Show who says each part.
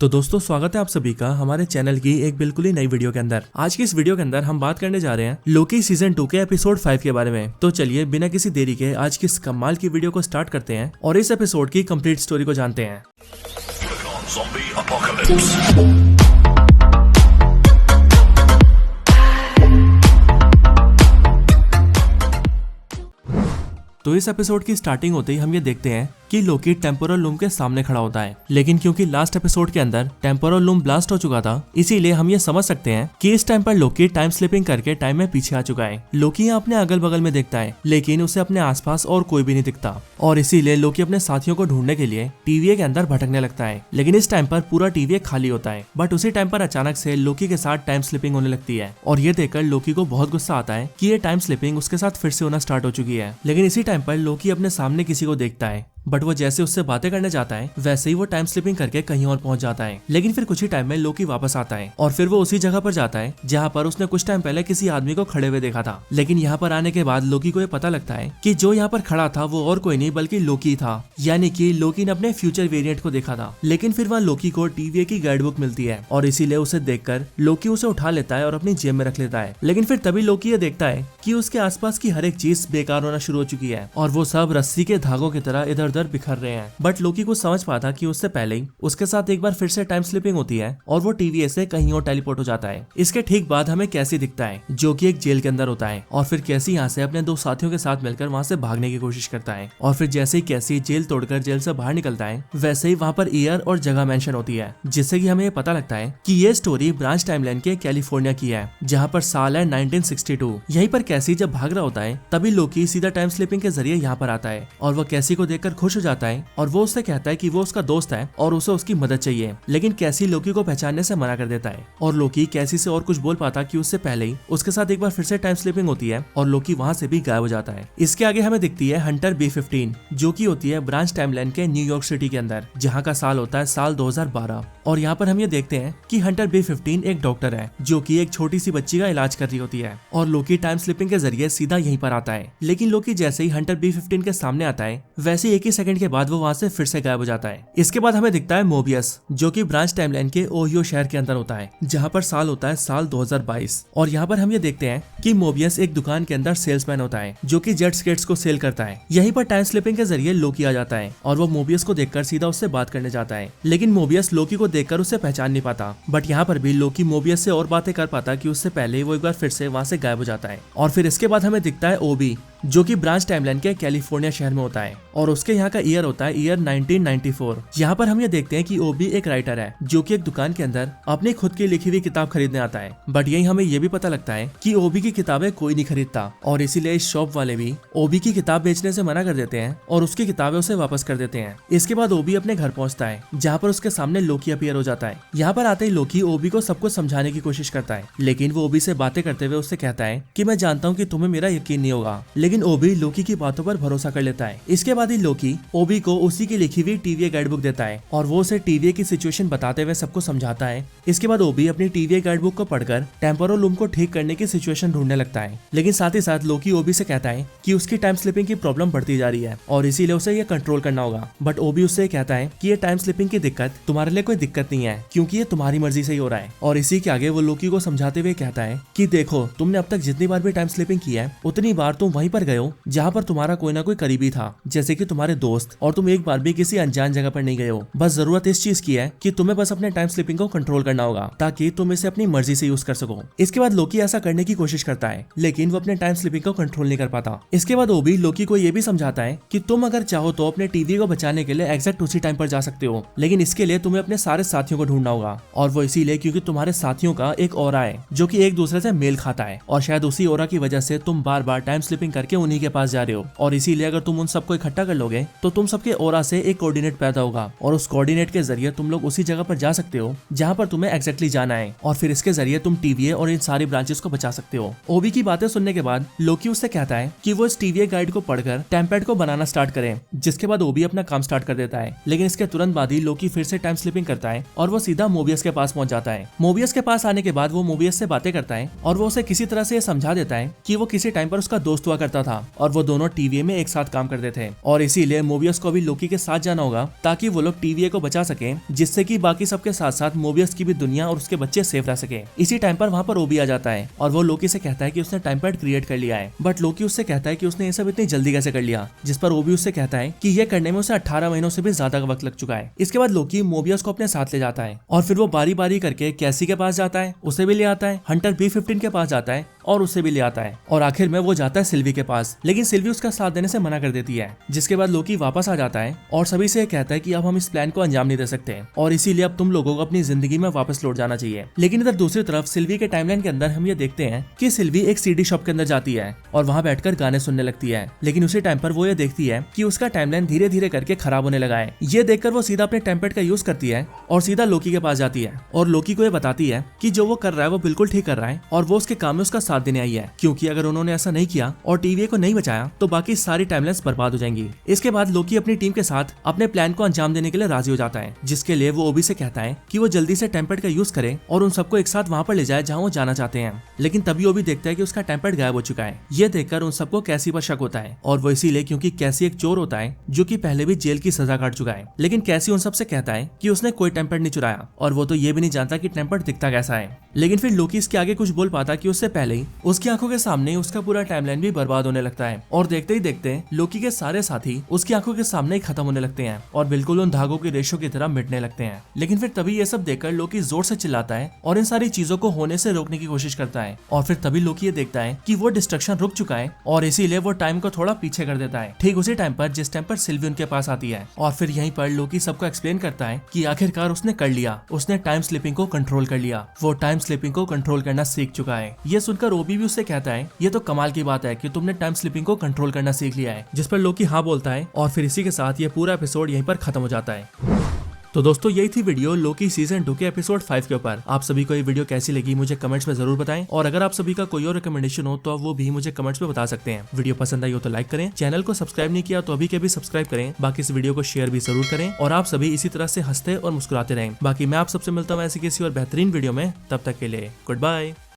Speaker 1: तो दोस्तों स्वागत है आप सभी का हमारे चैनल की एक बिल्कुल ही नई वीडियो के अंदर। आज की इस वीडियो के अंदर हम बात करने जा रहे हैं लोकी सीजन 2 के एपिसोड 5 के बारे में। तो चलिए बिना किसी देरी के आज की इस कमाल की वीडियो को स्टार्ट करते हैं और इस एपिसोड की कंप्लीट स्टोरी को जानते हैं। तो इस एपिसोड की स्टार्टिंग होते ही हम ये देखते हैं कि लोकी टेम्पोरल लूम के सामने खड़ा होता है, लेकिन क्योंकि लास्ट एपिसोड के अंदर टेम्पोरल लूम ब्लास्ट हो चुका था, इसीलिए हम ये समझ सकते हैं कि इस टाइम पर लोकी टाइम स्लिपिंग करके टाइम में पीछे आ चुका है। लोकी यहाँ अपने अगल बगल में देखता है, लेकिन उसे अपने आसपास और कोई भी नहीं दिखता और इसीलिए लोकी अपने साथियों को ढूंढने के लिए टीवीए के अंदर भटकने लगता है। लेकिन इस टाइम पर पूरा टीवीए खाली होता है, बट उसी टाइम पर अचानक से लोकी के साथ टाइम स्लिपिंग होने लगती है और ये देखकर लोकी को बहुत गुस्सा आता है कि ये टाइम स्लिपिंग उसके साथ फिर से होना स्टार्ट हो चुकी है। लेकिन इसी टाइम पर लोकी अपने सामने किसी को देखता है, बट वो जैसे उससे बातें करने जाता है वैसे ही वो टाइम स्लिपिंग करके कहीं और पहुंच जाता है। लेकिन फिर कुछ ही टाइम में लोकी वापस आता है और फिर वो उसी जगह पर जाता है जहां पर उसने कुछ टाइम पहले किसी आदमी को खड़े हुए देखा था। लेकिन यहाँ पर आने के बाद लोकी को ये पता लगता है कि जो यहाँ पर खड़ा था वो और कोई नहीं बल्कि लोकी था, यानी कि लोकी ने अपने फ्यूचर वेरिएंट को देखा था। लेकिन फिर वहाँ लोकी को टीवीए की गाइड बुक मिलती है और इसीलिए उसे देखकर लोकी उसे उठा लेता है और अपनी जेब में रख लेता है। लेकिन फिर तभी लोकी ये देखता है कि उसके आसपास की हर एक चीज बेकार होना शुरू हो चुकी है और वो सब रस्सी के धागों की तरह इधर उधर बिखर रहे हैं। बट लोकी को समझ पाता कि उससे पहले ही उसके साथ एक बार फिर से टाइम स्लिपिंग होती है और वो टीवीए से कहीं और टेलीपोर्ट हो जाता है। इसके ठीक बाद हमें कैसी दिखता है जो कि एक जेल के अंदर होता है और फिर कैसी यहाँ से अपने दो साथियों के साथ मिलकर वहाँ से भागने की कोशिश करता है और फिर जैसे ही कैसी जेल तोड़कर जेल से बाहर निकलता है वैसे ही वहाँ पर ईयर और जगह मेंशन होती है, जिससे कि हमें ये पता लगता है कि ये स्टोरी ब्रांच टाइमलाइन के कैलिफोर्निया की है, जहाँ पर साल है 1962। यहीं पर कैसी जब भाग रहा होता है तभी लोकी सीधा टाइम स्लिपिंग के जरिए यहाँ पर आता है और वो कैसी को देखकर खुश हो जाता है और वो उससे कहता है कि वो उसका दोस्त है और उसे उसकी मदद चाहिए। लेकिन कैसी लोकी को पहचानने से मना कर देता है और लोकी कैसी से और कुछ बोल पाता कि उससे पहले ही उसके साथ एक बार फिर से टाइम स्लिपिंग होती है और लोकी वहां से भी गायब हो जाता है। इसके आगे हमें दिखती है हंटर B-15 जो की होती है ब्रांच टाइमलाइन के न्यूयॉर्क सिटी के अंदर, जहाँ का साल होता है साल 2012। और यहाँ पर हम ये देखते हैं कि हंटर B-15 एक डॉक्टर है जो कि एक छोटी सी बच्ची का इलाज कर रही होती है और लोकी टाइम स्लिपिंग के जरिए सीधा यहीं पर आता है। लेकिन लोकी जैसे ही हंटर B-15 के सामने आता है वैसे एक ही सेकंड के बाद वो वहाँ से फिर से गायब हो जाता है। इसके बाद हमें दिखता है मोबियस जो कि ब्रांच टाइमलाइन के ओहियो शहर के अंदर होता है, जहाँ पर साल होता है साल 2022। और यहाँ पर हम ये देखते हैं कि मोबियस एक दुकान के अंदर सेल्समैन होता है जो कि जेट स्केट्स को सेल करता है। यहीं पर टाइम स्लिपिंग के जरिए लोकी आ जाता है और वो मोबियस को देखकर सीधा उससे बात करने जाता है। लेकिन मोबियस लोकी को देखकर उसे पहचान नहीं पाता, बट यहाँ पर भी लोकी मोबियस से और बातें कर पाता कि उससे पहले वो एक बार फिर से वहाँ से गायब हो जाता है। और फिर इसके बाद हमें दिखता है ओबी जो कि ब्रांच टाइमलाइन के कैलिफोर्निया शहर में होता है और उसके यहाँ का ईयर होता है ईयर 1994। यहाँ पर हम ये देखते हैं कि ओबी एक राइटर है जो कि एक दुकान के अंदर अपनी खुद की लिखी हुई किताब खरीदने आता है। बट यही हमें ये भी पता लगता है कि ओबी की किताबें कोई नहीं खरीदता और इसीलिए इस शॉप वाले भी ओबी की किताब बेचने से मना कर देते हैं और उसकी किताबें उसे वापस कर देते हैं। इसके बाद ओबी अपने घर पहुंचता है जहाँ पर उसके सामने लोकी अपीयर हो जाता है। यहाँ पर आते ही लोकी ओबी को सब कुछ समझाने की कोशिश करता है, लेकिन वो ओबी से बातें करते हुए उससे कहता है कि मैं जानता हूँ कि तुम्हें मेरा यकीन नहीं होगा। लेकिन ओबी लोकी की बातों पर भरोसा कर लेता है। इसके बाद ही लोकी ओबी को उसी की लिखी हुई टीवीए गाइड बुक देता है और वो उसे टीवीए की सिचुएशन बताते हुए सबको समझाता है। इसके बाद ओबी अपनी टीवीए गाइड बुक को पढ़कर टेम्पोरल लूम को ठीक करने की सिचुएशन ढूंढने लगता है। लेकिन साथ ही साथ लोकी ओबी से कहता है कि उसकी टाइम स्लिपिंग की प्रॉब्लम बढ़ती जा रही है और इसीलिए उसे ये कंट्रोल करना होगा। बट ओबी उससे कहता है कि ये टाइम स्लिपिंग की दिक्कत तुम्हारे लिए कोई दिक्कत नहीं है क्योंकि ये तुम्हारी मर्जी से ही हो रहा है। और इसी के आगे वो लोकी को समझाते हुए कहता है कि देखो तुमने अब तक जितनी बार भी टाइम स्लिपिंग की है उतनी बार तुम वहीं पर गए हो जहाँ पर तुम्हारा कोई ना कोई करीबी था, जैसे कि तुम्हारे दोस्त, और तुम एक बार भी किसी अनजान जगह पर नहीं गए हो। बस जरूरत इस चीज की है कि तुम्हें बस अपने टाइम स्लिपिंग को कंट्रोल करना होगा ताकि तुम इसे अपनी मर्जी से यूज कर सको। इसके बाद लोकी ऐसा करने की कोशिश करता है लेकिन वो अपने टाइम स्लिपिंग को कंट्रोल नहीं कर पाता। इसके बाद ओबी लोकी को ये भी समझाता है कि तुम अगर चाहो तो अपने टीवी को बचाने के लिए एग्जैक्ट उसी टाइम पर जा सकते हो, लेकिन इसके लिए तुम्हें अपने सारे साथियों को ढूंढना होगा। और वो इसीलिए क्योंकि तुम्हारे साथियों का एक ऑरा है जो कि एक दूसरे से मेल खाता है और शायद उसी ऑरा की वजह से तुम बार बार टाइम स्लिपिंग करके उन्हीं के पास जा रहे हो। और इसीलिए अगर तुम उन सबको इकट्ठा कर लोगे तो तुम सबके ऑरा से एक कोऑर्डिनेट पैदा होगा और उस कोऑर्डिनेट के जरिए तुम लोग उसी जगह पर जा सकते हो जहाँ पर तुम्हें एग्जैक्टली जाना है और फिर इसके जरिए तुम टीवीए और इन सारी ब्रांचेस को बचा सकते हो। ओबी की बातें सुनने के बाद लोकी उससे कहता है कि वो इस टीवीए गाइड को पढ़कर टेम्पैड को बनाना स्टार्ट करे, जिसके बाद ओबी अपना काम स्टार्ट कर देता है। लेकिन इसके तुरंत बाद ही लोकी फिर से टाइम स्लिपिंग करता है और वो सीधा मोबियस के पास पहुंच जाता है। मोबियस के पास आने के बाद वो मोबियस से बातें करता है और वो उसे किसी तरह से समझा देता है कि वो किसी टाइम पर उसका दोस्त हुआ करता होता था और वो दोनों टीवीए में एक साथ काम करते थे और इसीलिए मोबियस को भी लोकी के साथ जाना होगा ताकि वो लोग टीवीए को बचा सके, जिससे कि बाकी सबके साथ साथ मोबियस की भी दुनिया और उसके बच्चे सेफ रह सके। इसी टाइम पर वहाँ पर ओबी आ जाता है और वो लोकी से कहता है कि उसने टाइम पैड क्रिएट कर लिया है, बट लोकी उससे कहता है कि उसने ये सब इतनी जल्दी कैसे कर लिया, जिस पर ओबी उससे कहता है कि ये करने में उसे 18 महीनों से भी ज्यादा वक्त लग चुका है। इसके बाद लोकी मोबियस को अपने साथ ले जाता है और फिर वो बारी बारी करके कैसी के पास जाता है, उसे भी ले आता है, हंटर B-15 के पास जाता है और उसे भी ले आता है और आखिर में वो जाता है सिल्वी के पास, लेकिन सिल्वी उसका साथ देने से मना कर देती है। जिसके बाद लोकी वापस आ जाता है और सभी से कहता है कि अब हम इस प्लान को अंजाम नहीं दे सकते और इसीलिए अब तुम लोगों को अपनी जिंदगी में वापस लौट जाना चाहिए। लेकिन इधर दूसरी तरफ सिल्वी के टाइमलाइन के अंदर हम ये देखते हैं कि सिल्वी एक CD शॉप के अंदर जाती है और वहाँ बैठकर गाने सुनने लगती है, लेकिन उसी टाइम पर वो ये देखती है कि उसका टाइमलाइन धीरे धीरे करके खराब होने लगा है। ये देखकर वो सीधा अपने टेम्पलेट का यूज करती है और सीधा लोकी के पास जाती है और लोकी को ये बताती है कि जो वो कर रहा है वो बिल्कुल ठीक कर रहा है और वो उसके काम में उसका साथ देने आई है, क्योंकि अगर उन्होंने ऐसा नहीं किया और टीवीए को नहीं बचाया तो बाकी सारी टाइमलाइंस बर्बाद हो जाएंगी। इसके बाद लोकी अपनी टीम के साथ अपने प्लान को अंजाम देने के लिए राजी हो जाता है, जिसके लिए वो ओबी से कहता है कि वो जल्दी से टेम्पलेट का यूज करे और उन सबको एक साथ वहाँ पर ले जाए जहाँ वो जाना चाहते हैं। लेकिन तभी ओबी देखता है कि उसका टेम्पलेट गायब हो चुका है। ये देखकर उन सबको कैसी पर शक होता है और वो इसीलिए क्योंकि कैसी एक चोर होता है जो कि पहले भी जेल की सजा काट चुका है। लेकिन कैसी उन सबसे कहता है कि उसने कोई टेम्पलेट नहीं चुराया और वो तो ये भी नहीं जानता कि टेम्पलेट दिखता कैसा है। लेकिन फिर लोकी इसके आगे कुछ बोल पाता कि उससे पहले ही उसकी आंखों के सामने उसका पूरा टाइमलाइन भी बर्बाद होने लगता है और देखते ही देखते लोकी के सारे साथी उसकी आंखों के सामने ही खत्म होने लगते हैं और बिल्कुल उन धागों की रेशों की तरह मिटने लगते हैं। लेकिन फिर तभी ये सब देखकर लोकी जोर से चिल्लाता है और इन सारी चीजों को होने से रोकने की कोशिश करता है और फिर तभी लोकी ये देखता है कि वो डिस्ट्रक्शन रुक चुका है और इसीलिए वो टाइम को थोड़ा पीछे कर देता है, ठीक उसी टाइम पर जिस टाइम पर सिल्वी उनके पास आती है और फिर यहीं पर लोकी सबको एक्सप्लेन करता है कि आखिरकार उसने कर लिया, उसने टाइम स्लिपिंग को कंट्रोल कर लिया, वो टाइम स्लिपिंग को कंट्रोल करना सीख चुका है। ये सुनकर ओबी भी उससे कहता है ये तो कमाल की बात है कि तुमने टाइम स्लिपिंग को कंट्रोल करना सीख लिया है, जिस पर लोकी हाँ बोलता है और फिर इसी के साथ ये पूरा एपिसोड यहीं पर खत्म हो जाता है। तो दोस्तों यही थी वीडियो लोकी सीजन 2 के एपिसोड 5 के ऊपर। आप सभी को ये वीडियो कैसी लगी मुझे कमेंट्स में जरूर बताएं और अगर आप सभी का कोई और रिकमेंडेशन हो तो वो भी मुझे कमेंट्स में बता सकते हैं। वीडियो पसंद आई हो तो लाइक करें, चैनल को सब्सक्राइब नहीं किया तो अभी के भी सब्सक्राइब करें, बाकी इस वीडियो को शेयर भी जरूर करें और आप सभी इसी तरह से हंसते और मुस्कुराते रहें। बाकी मैं आप सबसे मिलता हूँ ऐसी किसी और बेहतरीन वीडियो में, तब तक के लिए गुड बाय।